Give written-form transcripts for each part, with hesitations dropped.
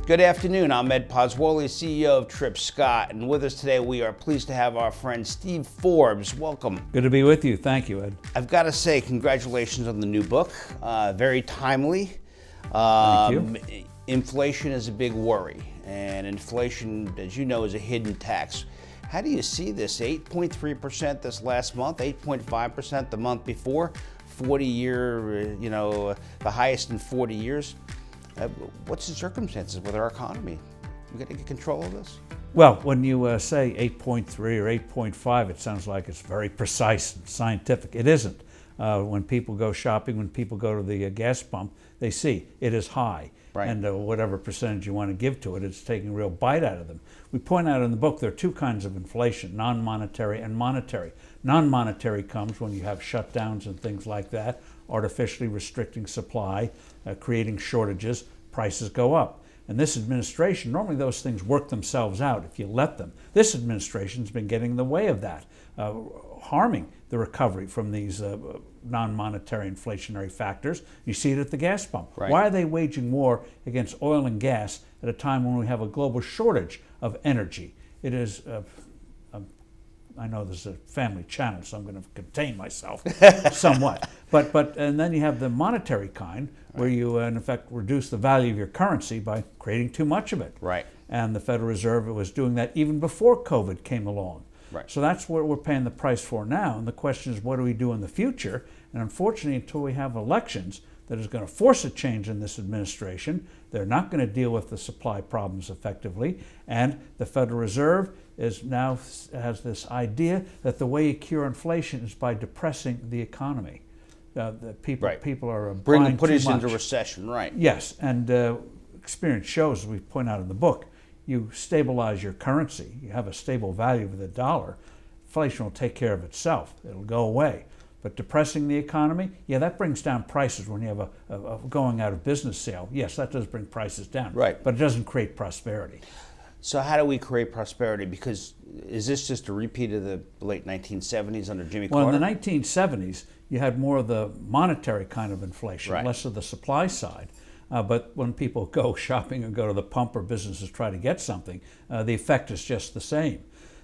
Good afternoon, I'm Ed Pozzuoli, CEO of Tripp Scott, and with us today we are pleased to have our friend Steve Forbes. Welcome. Good to be with you. Thank you, Ed. I've got to say congratulations on the new book, very timely. Thank you. Inflation is a big worry, and inflation, as you know, is a hidden tax. How do you see this? 8.3% this last month, 8.5% the month before, 40-year, the highest in 40 years. What's the circumstances with our economy? We got to get control of this? Well, when you say 8.3 or 8.5, it sounds like it's very precise and scientific. It isn't. When people go shopping, when people go to the gas pump, they see it is high. Right. And whatever percentage you want to give to it, it's taking a real bite out of them. We point out in the book there are two kinds of inflation, non-monetary and monetary. Non-monetary comes when you have shutdowns and things like that, artificially restricting supply, creating shortages, prices go up. And this administration, normally those things work themselves out if you let them. This administration's been getting in the way of that, harming the recovery from these non-monetary inflationary factors. You see it at the gas pump. Right. Why are they waging war against oil and gas at a time when we have a global shortage of energy? It is, I know this is a family channel, so I'm going to contain myself somewhat. But and then you have the monetary kind, where you, in effect, reduce the value of your currency by creating too much of it. Right. And the Federal Reserve was doing that even before COVID came along. Right. So that's what we're paying the price for now. And the question is, what do we do in the future? And unfortunately, until we have elections that is going to force a change in this administration, they're not going to deal with the supply problems effectively. And the Federal Reserve has this idea that the way you cure inflation is by depressing the economy. The people are buying put too us much. into recession, right? Yes, and experience shows, as we point out in the book, you stabilize your currency, you have a stable value of the dollar, inflation will take care of itself. It'll go away. But depressing the economy, yeah, that brings down prices when you have a going out of business sale. Yes, that does bring prices down. Right. But it doesn't create prosperity. So how do we create prosperity? Because is this just a repeat of the late 1970s under Jimmy Carter? Well, in the 1970s, you had more of the monetary kind of inflation, Right. less of the supply side. But when people go shopping and go to the pump or businesses try to get something, the effect is just the same.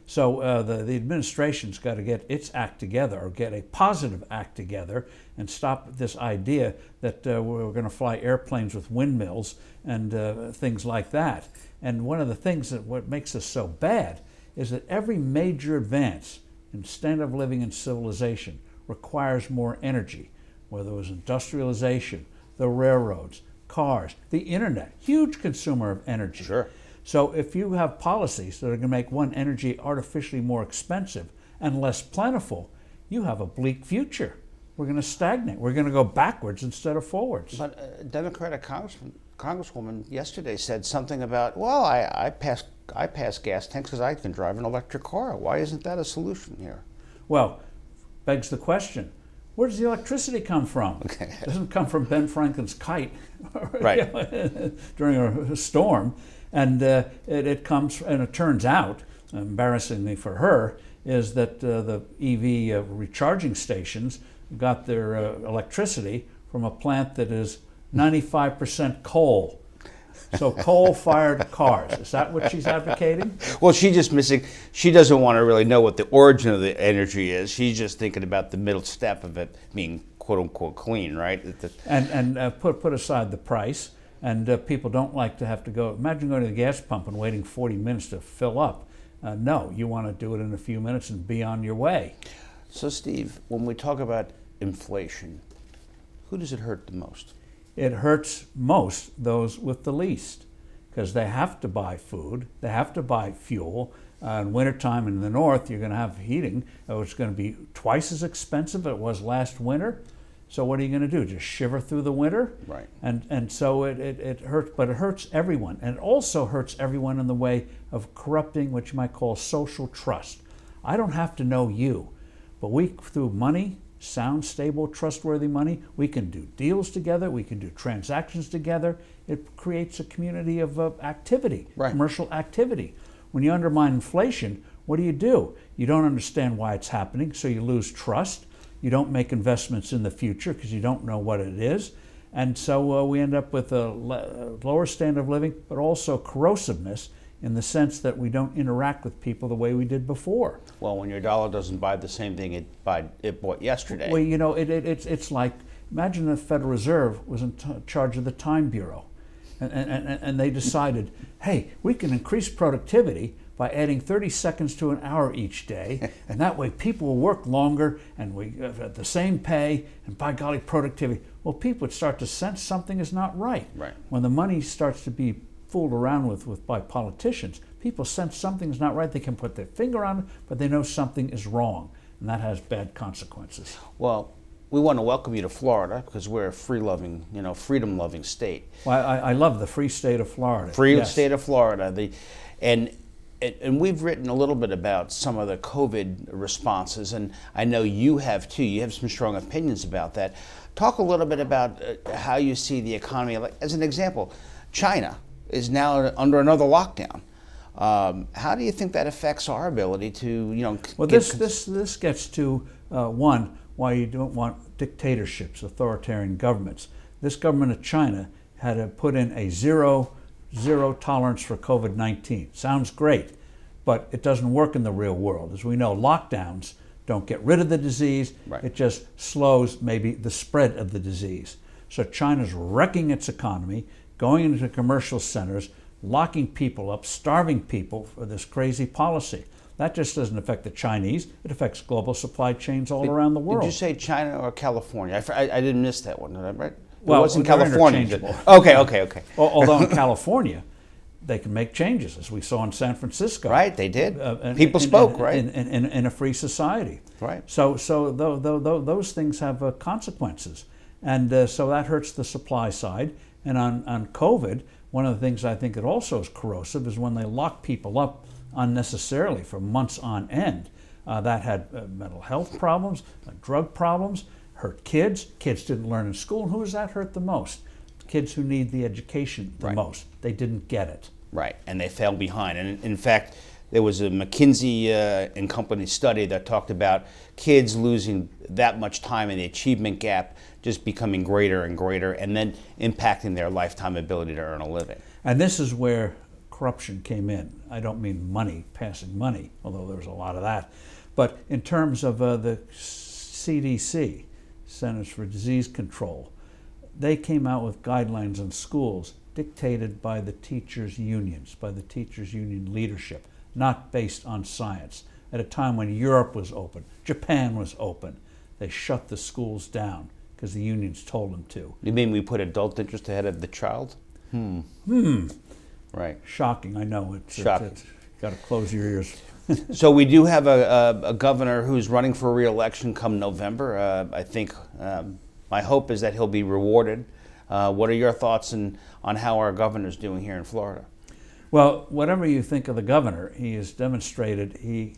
So the administration's got to get its act together, or get a positive act together, and stop this idea that we're going to fly airplanes with windmills and things like that. And one of the things that what makes us so bad is that every major advance in standard of living and civilization requires more energy, whether it was industrialization, the railroads, cars, the internet, huge consumer of energy. Sure. So if you have policies that are going to make one energy artificially more expensive and less plentiful, you have a bleak future. We're going to stagnate. We're going to go backwards instead of forwards. But a Democratic Congresswoman yesterday said something about, well, I pass gas tanks because I can drive an electric car. Why isn't that a solution here? Well, begs the question, where does the electricity come from? Okay. It doesn't come from Ben Franklin's kite Right. during a storm. And it comes, and it turns out, embarrassingly for her, is that the EV recharging stations got their electricity from a plant that is 95% coal. So coal-fired cars. Is that what she's advocating? Well, she doesn't want to really know what the origin of the energy is. She's just thinking about the middle step of it being quote-unquote clean, right? And put aside the price. And people don't like to have to go. Imagine going to the gas pump and waiting 40 minutes to fill up. No, you want to do it in a few minutes and be on your way. So, Steve, when we talk about inflation, who does it hurt the most? It hurts most those with the least, because they have to buy food, they have to buy fuel. In wintertime in the north, you're going to have heating. It's going to be twice as expensive as it was last winter. So what are you going to do? Just shiver through the winter? Right. And so it hurts, but it hurts everyone. And it also hurts everyone in the way of corrupting what you might call social trust. I don't have to know you, but we, through money, sound, stable, trustworthy money, we can do deals together, we can do transactions together. It creates a community of activity, right. Commercial activity. When you undermine inflation, what do? You don't understand why it's happening, so you lose trust. You don't make investments in the future because you don't know what it is. And so we end up with a lower standard of living, but also corrosiveness in the sense that we don't interact with people the way we did before. Well, when your dollar doesn't buy the same thing it bought yesterday. Well, you know, it's like, imagine the Federal Reserve was in charge of the Time Bureau, and they decided, hey, we can increase productivity by adding 30 seconds to an hour each day, and that way people will work longer and we at the same pay, and by golly, productivity. Well, people would start to sense something is not right. Right. When the money starts to be fooled around with by politicians, people sense something's not right. They can put their finger on it, but they know something is wrong, and that has bad consequences. Well, we want to welcome you to Florida because we're a free-loving, freedom-loving state. Well, I love the free state of Florida. Free state of Florida. And we've written a little bit about some of the COVID responses, and I know you have too. You have some strong opinions about that. Talk a little bit about how you see the economy. Like, as an example, China is now under another lockdown. How do you think that affects our ability to, Well, this gets to one, why you don't want dictatorships, authoritarian governments. This government of China had to put in a zero tolerance for COVID-19. Sounds great, but it doesn't work in the real world. As we know, lockdowns don't get rid of the disease. Right. It just slows maybe the spread of the disease. So China's wrecking its economy, going into commercial centers, locking people up, starving people for this crazy policy. That just doesn't affect the Chinese. It affects global supply chains all around the world. Did you say China or California? I didn't miss that one, right? Well, it wasn't they're California. interchangeable. Okay. Although in California, they can make changes, as we saw in San Francisco. Right, they did. People spoke, right? In a free society. Right. So those things have consequences. And so that hurts the supply side. And on COVID, one of the things I think that also is corrosive is when they lock people up unnecessarily for months on end. That had mental health problems, drug problems, hurt kids. Kids didn't learn in school. And who does that hurt the most? Kids who need the education the most. They didn't get it. Right, and they fell behind. And in fact, there was a McKinsey and Company study that talked about kids losing that much time in the achievement gap, just becoming greater and greater, and then impacting their lifetime ability to earn a living. And this is where corruption came in. I don't mean money, passing money, although there's a lot of that. But in terms of the CDC, Centers for Disease Control, they came out with guidelines on schools dictated by the teachers' unions, by the teachers' union leadership, not based on science. At a time when Europe was open, Japan was open, they shut the schools down because the unions told them to. You mean we put adult interest ahead of the child? Right. Shocking, I know. Shocking. Got to close your ears. So we do have a governor who's running for re-election come November. I think my hope is that he'll be rewarded. What are your thoughts on how our governor's doing here in Florida? Well, whatever you think of the governor, he has demonstrated he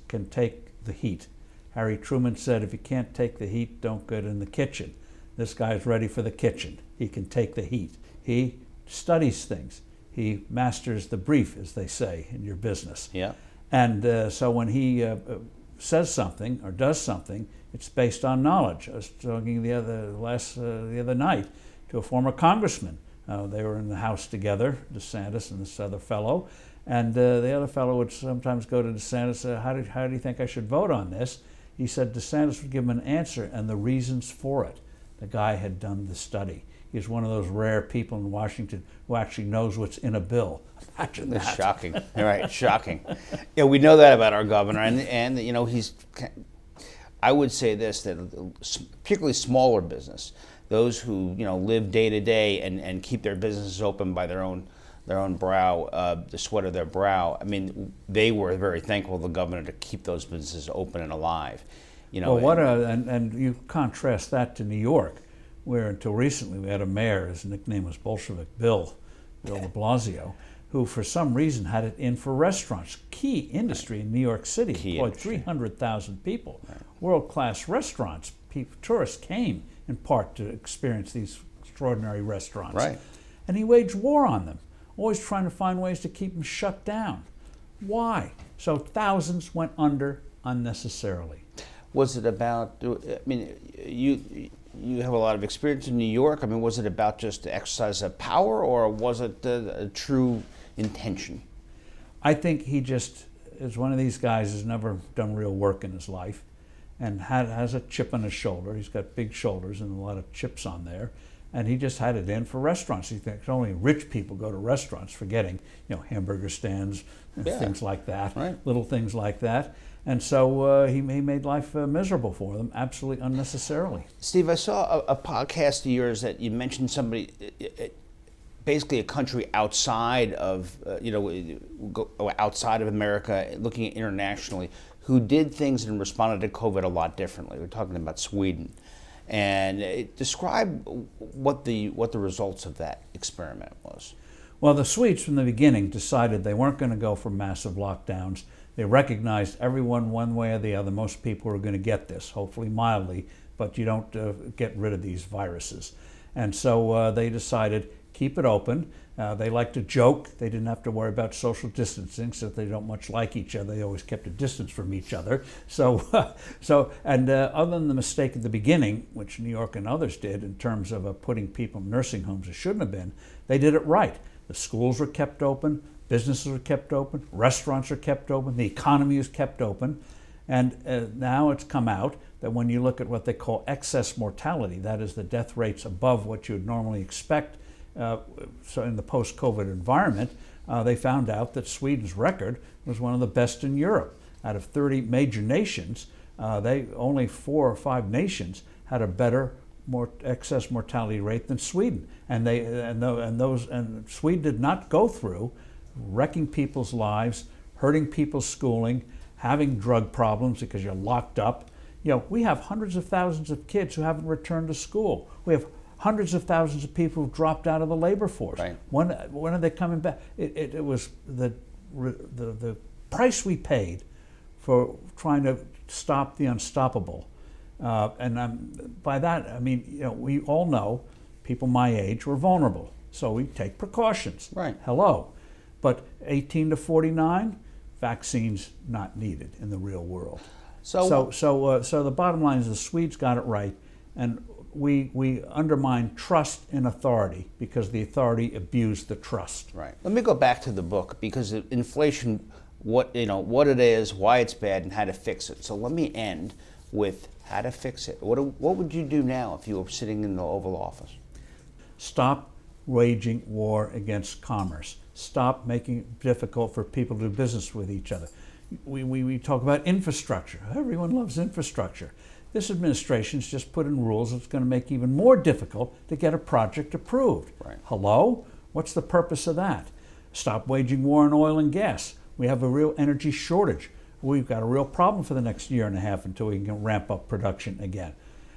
can take the heat. Harry Truman said, if you can't take the heat, don't get in the kitchen. This guy's ready for the kitchen. He can take the heat. He studies things. He masters the brief, as they say in your business. Yeah. And so when he says something or does something, it's based on knowledge. I was talking the other night to a former congressman. They were in the House together, DeSantis and this other fellow, and the other fellow would sometimes go to DeSantis, how do you think I should vote on this? He said DeSantis would give him an answer and the reasons for it. The guy had done the study. He's one of those rare people in Washington who actually knows what's in a bill. Imagine that. That's shocking. All right, shocking. Yeah, we know that about our governor, and he's. I would say this, that particularly smaller business, those who live day to day and keep their businesses open by their own brow, the sweat of their brow. I mean, they were very thankful to the governor to keep those businesses open and alive. Well, and you contrast that to New York, where until recently we had a mayor, his nickname was Bolshevik Bill de Blasio, who for some reason had it in for restaurants. Key industry in New York City, employed 300,000 people. Right. World-class restaurants. Tourists came in part to experience these extraordinary restaurants. Right. And he waged war on them, always trying to find ways to keep them shut down. Why? So thousands went under unnecessarily. Was it about, I mean, you have a lot of experience in New York. I mean, was it about just the exercise of power, or was it a true intention? I think he just is one of these guys who's never done real work in his life and has a chip on his shoulder. He's got big shoulders and a lot of chips on there. And he just had it in for restaurants. He thinks only rich people go to restaurants, forgetting, hamburger stands, things like that, right. Little things like that. And so he made life miserable for them, absolutely unnecessarily. Steve, I saw a podcast of yours that you mentioned somebody, basically a country outside of, outside of America, looking at internationally, who did things and responded to COVID a lot differently. We're talking about Sweden. And describe what the results of that experiment was. Well, the Swedes from the beginning decided they weren't going to go for massive lockdowns. They recognized everyone one way or the other. Most people are going to get this, hopefully mildly, but you don't get rid of these viruses. And so they decided, keep it open. They like to joke. They didn't have to worry about social distancing, since they don't much like each other. They always kept a distance from each other. Other than the mistake at the beginning, which New York and others did in terms of putting people in nursing homes that shouldn't have been, they did it right. The schools were kept open, businesses were kept open, restaurants are kept open, the economy is kept open. And now it's come out that when you look at what they call excess mortality, that is the death rates above what you would normally expect, so in the post-COVID environment, they found out that Sweden's record was one of the best in Europe. Out of 30 major nations, only 4 or 5 nations had a better excess mortality rate than Sweden. And Sweden did not go through wrecking people's lives, hurting people's schooling, having drug problems because you're locked up. We have hundreds of thousands of kids who haven't returned to school. We have hundreds of thousands of people who've dropped out of the labor force. Right. When are they coming back? It was the price we paid for trying to stop the unstoppable. By that, I mean, we all know people my age were vulnerable, so we take precautions. Right. Hello. But 18 to 49, vaccines not needed in the real world. So the bottom line is the Swedes got it right, and we undermine trust in authority because the authority abused the trust. Right. Let me go back to the book, because inflation, what it is, why it's bad, and how to fix it. So let me end with how to fix it. What would you do now if you were sitting in the Oval Office? Stop waging war against commerce. Stop making it difficult for people to do business with each other. We talk about infrastructure. Everyone loves infrastructure. This administration's just put in rules that's going to make it even more difficult to get a project approved. Right. Hello? What's the purpose of that? Stop waging war on oil and gas. We have a real energy shortage. We've got a real problem for the next year and a half until we can ramp up production again.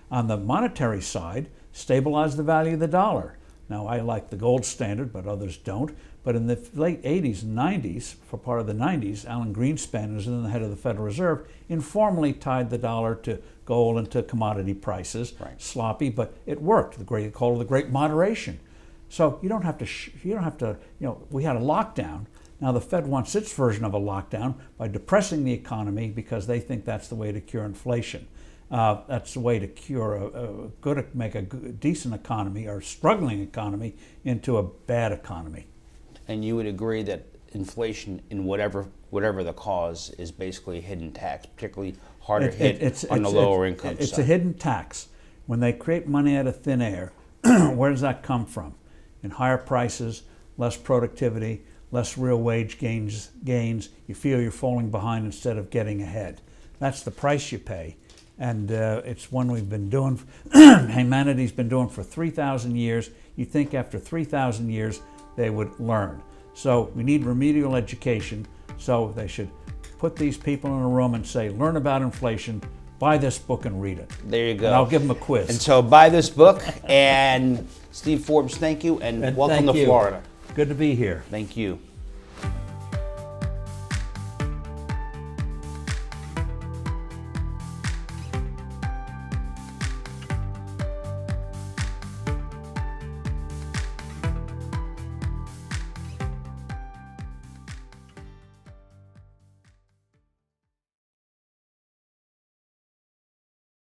On the monetary side, stabilize the value of the dollar. Now, I like the gold standard, but others don't. But in the late 80s and 90s, for part of the 90s, Alan Greenspan, who's then the head of the Federal Reserve, informally tied the dollar to gold and to commodity prices. Right. Sloppy, but it worked. Called it the Great Moderation. So you don't have to. We had a lockdown. Now the Fed wants its version of a lockdown by depressing the economy because they think that's the way to cure inflation. That's the way to cure make a decent economy or struggling economy into a bad economy. And you would agree that inflation, in whatever the cause, is basically a hidden tax, particularly harder hit on the lower income side. It's a hidden tax. When they create money out of thin air, where does that come from? In higher prices, less productivity, less real wage gains. You feel you're falling behind instead of getting ahead. That's the price you pay. And it's one we've been doing, humanity's been doing for 3,000 years. You think after 3,000 years they would learn. So we need remedial education. So they should put these people in a room and say, learn about inflation, buy this book and read it. There you go. And I'll give them a quiz. And so buy this book. And Steve Forbes, thank you, and welcome to Florida. Good to be here. Thank you.